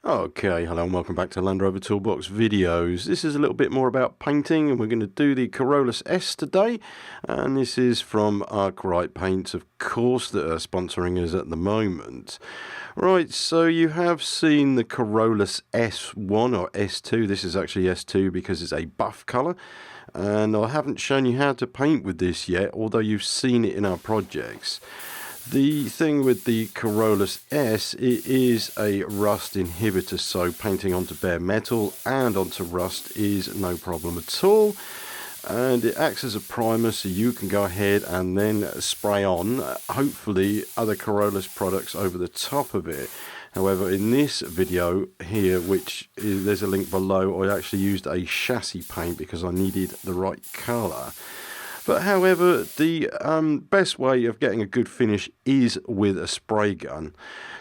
Okay, hello and welcome back to Land Rover Toolbox videos. This is a little bit more about painting, and we're going to do the Corroless S today. And this is from Arkwright Paints, of course, that are sponsoring us at the moment. Right, so you have seen the Corroless S1 or S2. This is actually S2 because it's a buff colour. And I haven't shown you how to paint with this yet, although you've seen it in our projects. The thing with the Corroless S, it is a rust inhibitor, so painting onto bare metal and onto rust is no problem at all. And it acts as a primer, so you can go ahead and then spray on, hopefully, other Corroless products over the top of it. However, in this video here, which is, there's a link below, I actually used a chassis paint because I needed the right colour. But however, the best way of getting a good finish is with a spray gun.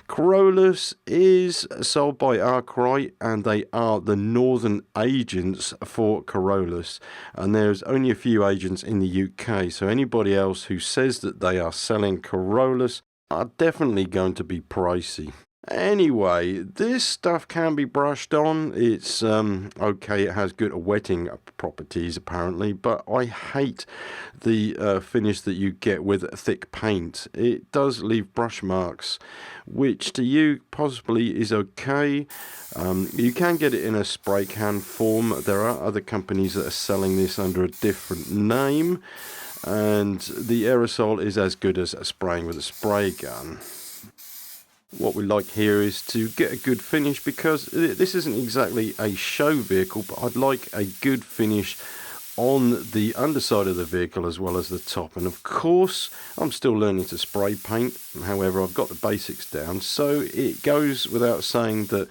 Corroless is sold by Arkwright, and they are the northern agents for Corroless. And there's only a few agents in the UK, so anybody else who says that they are selling Corroless are definitely going to be pricey. Anyway, this stuff can be brushed on. It's okay, it has good wetting properties apparently, but I hate the finish that you get with thick paint. It does leave brush marks, which to you possibly is okay. You can get it in a spray can form. There are other companies that are selling this under a different name, and the aerosol is as good as spraying with a spray gun. What we like here is to get a good finish, because this isn't exactly a show vehicle, but I'd like a good finish on the underside of the vehicle as well as the top. And of course, I'm still learning to spray paint. However, I've got the basics down, so it goes without saying that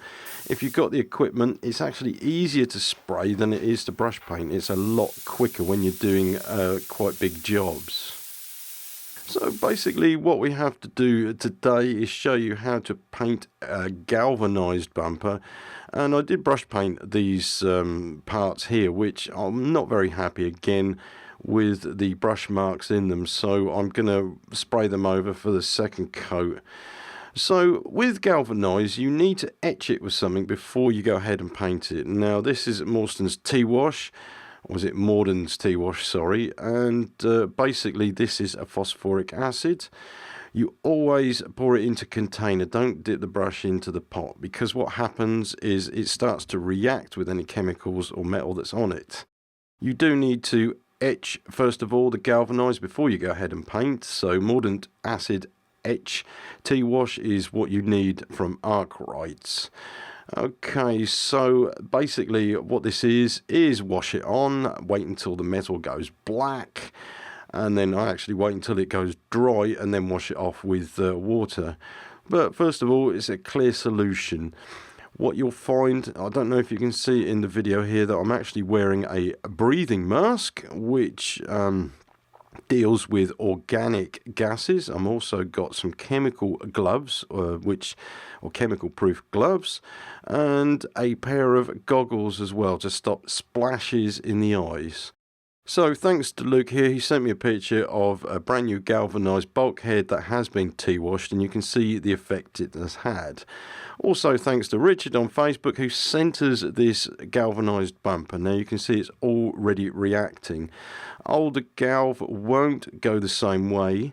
if you've got the equipment, it's actually easier to spray than it is to brush paint. It's a lot quicker when you're doing quite big jobs. So basically what we have to do today is show you how to paint a galvanized bumper. And I did brush paint these parts here, which I'm not very happy again with the brush marks in them, so I'm going to spray them over for the second coat. So with galvanized, you need to etch it with something before you go ahead and paint it. Now this is Mawson's T-Wash. Was it Morden's T-Wash, sorry, and basically this is a phosphoric acid. You always pour it into a container, don't dip the brush into the pot, because what happens is it starts to react with any chemicals or metal that's on it. You do need to etch, first of all, the galvanized before you go ahead and paint, so Mordant Acid Etch T-Wash is what you need from Arkwright's. Okay, so basically what this is wash it on, wait until the metal goes black, and then I actually wait until it goes dry and then wash it off with water. But first of all, it's a clear solution. What you'll find, I don't know if you can see in the video here, that I'm actually wearing a breathing mask, which deals with organic gases. I'm also got some chemical gloves, or chemical proof gloves, and a pair of goggles as well to stop splashes in the eyes. So thanks to Luke here, he sent me a picture of a brand new galvanized bulkhead that has been T-washed, and you can see the effect it has had. Also thanks to Richard on Facebook, who sent us this galvanized bumper. Now you can see it's already reacting. Older galv won't go the same way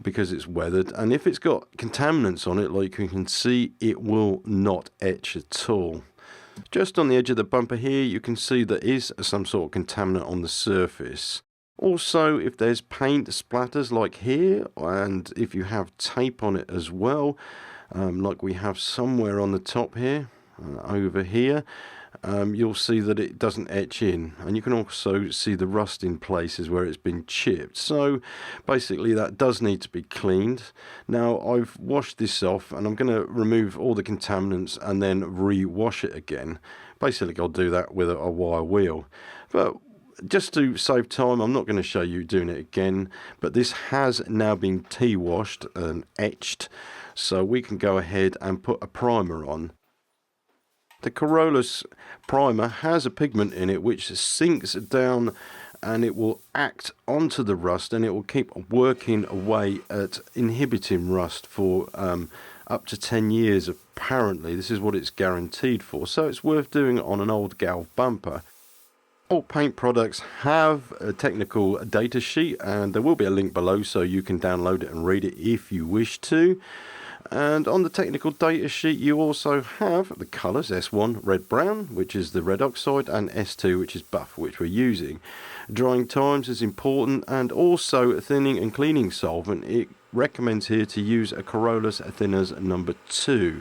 because it's weathered, and if it's got contaminants on it, like you can see, it will not etch at all. Just on the edge of the bumper here, you can see there is some sort of contaminant on the surface. Also, if there's paint splatters like here, and if you have tape on it as well, like we have somewhere on the top here, over here, you'll see that it doesn't etch in, and you can also see the rust in places where it's been chipped. So basically that does need to be cleaned. Now I've washed this off, and I'm going to remove all the contaminants and then re-wash it again. Basically I'll do that with a wire wheel, but just to save time, I'm not going to show you doing it again. But this has now been T-washed and etched, so we can go ahead and put a primer on. The Corroless primer has a pigment in it which sinks down, and it will act onto the rust, and it will keep working away at inhibiting rust for up to 10 years apparently. This is what it's guaranteed for, so it's worth doing it on an old Galv bumper. All paint products have a technical data sheet, and there will be a link below so you can download it and read it if you wish to. And on the technical data sheet you also have the colours S1 red brown, which is the red oxide, and S2, which is buff, which we're using. Drying times is important, and also thinning and cleaning solvent. It recommends here to use a Corroless thinners number 2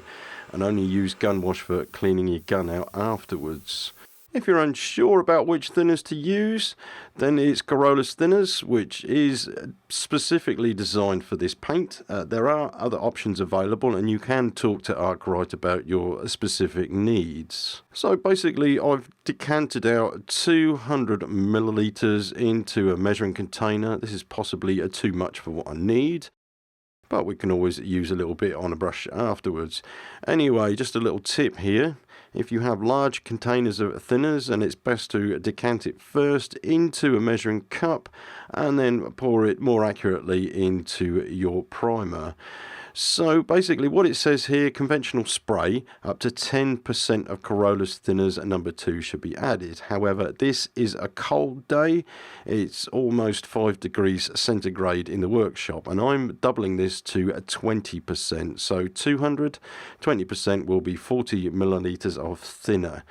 and only use gun wash for cleaning your gun out afterwards. If you're unsure about which thinners to use, then it's Corroless thinners, which is specifically designed for this paint. There are other options available, and you can talk to Arkwright about your specific needs. So basically I've decanted out 200 millilitres into a measuring container. This is possibly too much for what I need, but we can always use a little bit on a brush afterwards. Anyway, just a little tip here. If you have large containers of thinners, and it's best to decant it first into a measuring cup and then pour it more accurately into your primer. So basically what it says here, conventional spray, up to 10% of Corroless thinners number 2 should be added. However, this is a cold day. It's almost 5 degrees centigrade in the workshop, and I'm doubling this to 20%. So 20% will be 40 millilitres of thinner.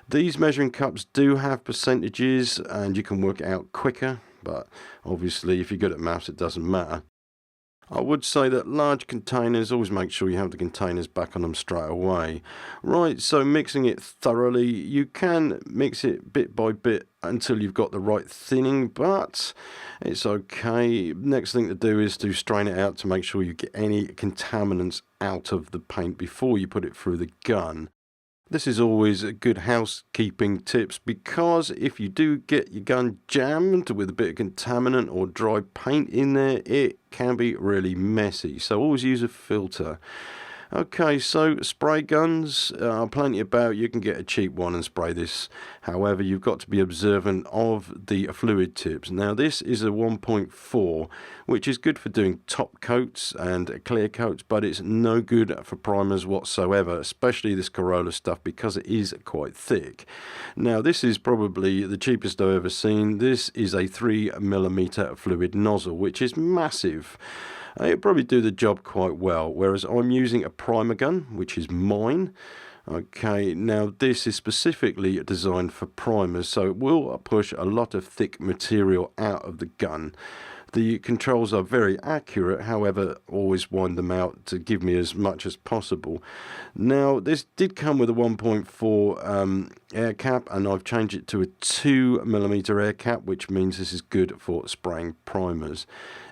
These measuring cups do have percentages and you can work it out quicker, but obviously if you're good at maths it doesn't matter. I would say that large containers, always make sure you have the containers back on them straight away. Right, so mixing it thoroughly, you can mix it bit by bit until you've got the right thinning, but it's okay. Next thing to do is to strain it out to make sure you get any contaminants out of the paint before you put it through the gun. This is always a good housekeeping tips, because if you do get your gun jammed with a bit of contaminant or dry paint in there, it can be really messy. So always use a filter. Okay, so spray guns are plenty about. You can get a cheap one and spray this. However, you've got to be observant of the fluid tips. Now this is a 1.4, which is good for doing top coats and clear coats, but it's no good for primers whatsoever, especially this Corroless stuff, because it is quite thick. Now this is probably the cheapest I've ever seen. This is a 3mm fluid nozzle, which is massive. It'll probably do the job quite well, whereas I'm using a primer gun, which is mine. Okay, now this is specifically designed for primers, so it will push a lot of thick material out of the gun. The controls are very accurate, however, always wind them out to give me as much as possible. Now, this did come with a 1.4 air cap, and I've changed it to a 2mm air cap, which means this is good for spraying primers.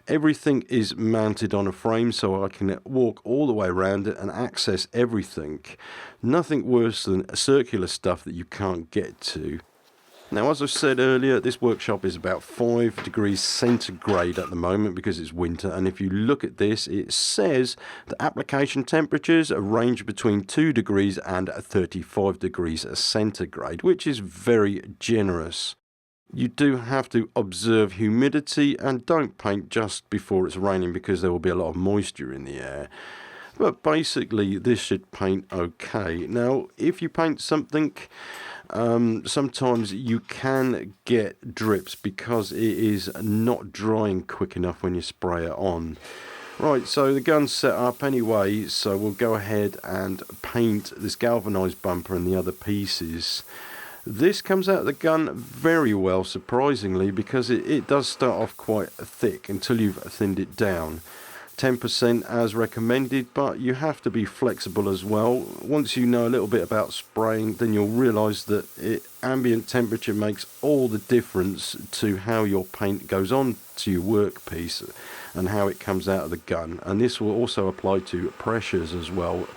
Everything is mounted on a frame, so I can walk all the way around it and access everything. Nothing worse than circular stuff that you can't get to. Now, as I said earlier, this workshop is about 5 degrees centigrade at the moment because it's winter, and if you look at this, it says the application temperatures range between 2 degrees and 35 degrees centigrade, which is very generous. You do have to observe humidity and don't paint just before it's raining because there will be a lot of moisture in the air. But basically this should paint okay. Now if you paint something, sometimes you can get drips because it is not drying quick enough when you spray it on. Right, so the gun's set up anyway, so we'll go ahead and paint this galvanised bumper and the other pieces. This comes out of the gun very well, surprisingly, because it does start off quite thick until you've thinned it down. 10% as recommended, but you have to be flexible as well. Once you know a little bit about spraying, then you'll realise that ambient temperature makes all the difference to how your paint goes on to your workpiece and how it comes out of the gun. And this will also apply to pressures as well,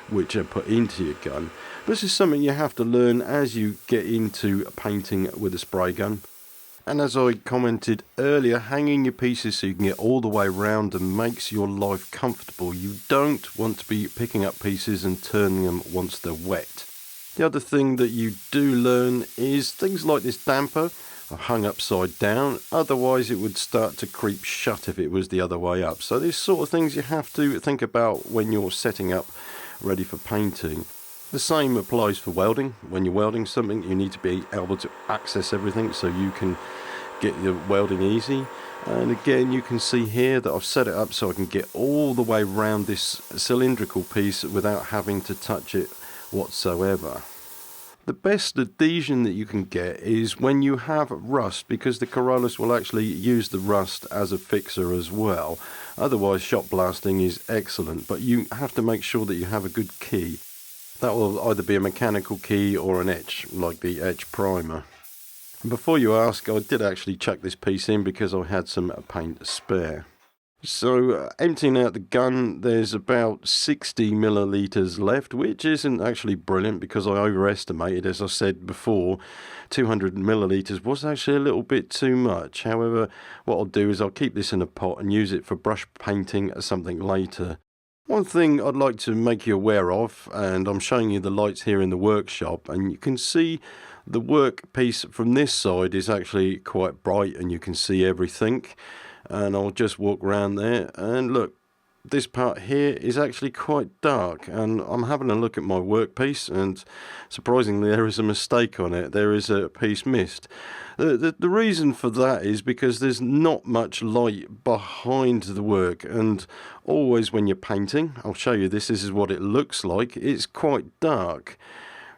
which are put into your gun. This is something you have to learn as you get into painting with a spray gun. And as I commented earlier, hanging your pieces so you can get all the way around and makes your life comfortable. You don't want to be picking up pieces and turning them once they're wet. The other thing that you do learn is things like this damper. I've hung upside down, otherwise it would start to creep shut if it was the other way up. So these sort of things you have to think about when you're setting up ready for painting. The same applies for welding. When you're welding something, you need to be able to access everything so you can get your welding easy. And again, you can see here that I've set it up so I can get all the way around this cylindrical piece without having to touch it whatsoever. The best adhesion that you can get is when you have rust, because the Corroless will actually use the rust as a fixer as well. Otherwise, shot blasting is excellent, but you have to make sure that you have a good key. That will either be a mechanical key or an etch, like the etch primer. And before you ask, I did actually chuck this piece in because I had some paint spare. So emptying out the gun, there's about 60 millilitres left, which isn't actually brilliant because I overestimated. As I said before, 200 millilitres was actually a little bit too much. However, what I'll do is I'll keep this in a pot and use it for brush painting or something later. One thing I'd like to make you aware of, and I'm showing you the lights here in the workshop, and you can see the workpiece from this side is actually quite bright and you can see everything. And I'll just walk around there and look, this part here is actually quite dark, and I'm having a look at my workpiece and surprisingly there is a mistake on it. There is a piece missed. The reason for that is because there's not much light behind the work, and always when you're painting, I'll show you this is what it looks like, it's quite dark.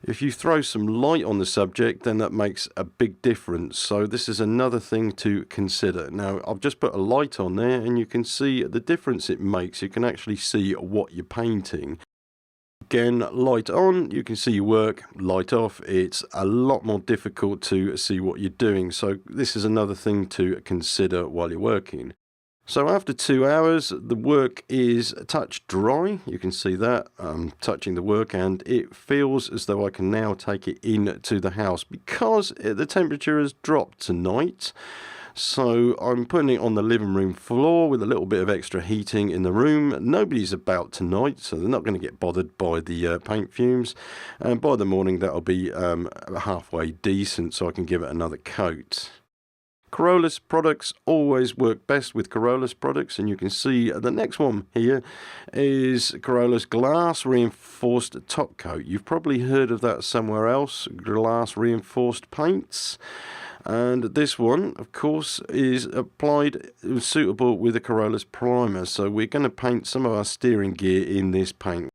If you throw some light on the subject, then that makes a big difference. So this is another thing to consider. Now, I've just put a light on there and you can see the difference it makes. You can actually see what you're painting. Again, light on, you can see your work. Light off, it's a lot more difficult to see what you're doing. So this is another thing to consider while you're working. So after 2 hours, the work is touch dry. You can see that I'm touching the work, and it feels as though I can now take it into the house because the temperature has dropped tonight. So I'm putting it on the living room floor with a little bit of extra heating in the room. Nobody's about tonight, so they're not going to get bothered by the paint fumes. And by the morning, that'll be halfway decent, so I can give it another coat. Corroless products always work best with Corroless products, and you can see the next one here is Corroless glass reinforced top coat. You've probably heard of that somewhere else, glass reinforced paints. And this one, of course, is applied suitable with a Corroless primer. So we're going to paint some of our steering gear in this paint.